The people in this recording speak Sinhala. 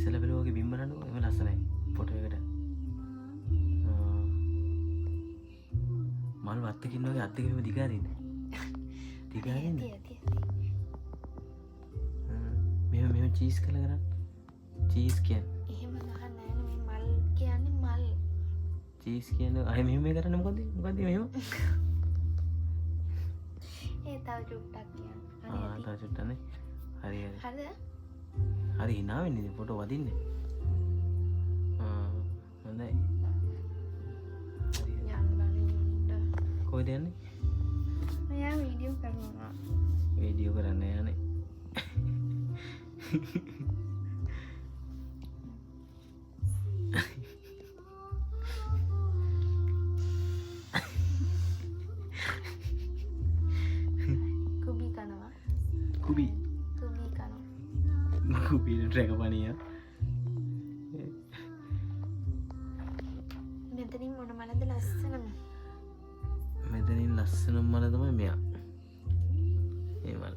ඉස්සෙල්ලා බැලුවා වගේ බිම් බලන්නකෝ එම ලස්සනයි ෆොටෝ එකට. මල් වත්තකින් වගේ අත් දෙක මෙහෙම දිගාරින්නේ. දිගාරින්නේ. මෙහෙම චීස් කළා කරන්නේ. චීස් කියන්නේ. එහෙම ගහන්න නෑනේ මේ මල් කියන්නේ මල්. චීස් කියන්නේ අය මෙහෙම කරන්නේ මොකද්ද? මොකද්ද මෙහෙම? ඒ තව චුට්ටක් කියන්න. තව චුට්ටක්නේ. හරි හරි. හරිද? හරි hina වෙන්නේ ඉතින් ෆොටෝ වදින්නේ. හොඳයි. යන්න. කොහෙද යන්නේ? මෙයා වීඩියෝ කරනවා. වීඩියෝ කරන්න යන්නේ. කුබි කනවා. කුබි කනවා. කුබිට ට්‍රැක පනියා. මෙතනින් මොන මලද ලස්සනම? මෙතනින් ලස්සනම මල තමයි මෙයා. මේ මල.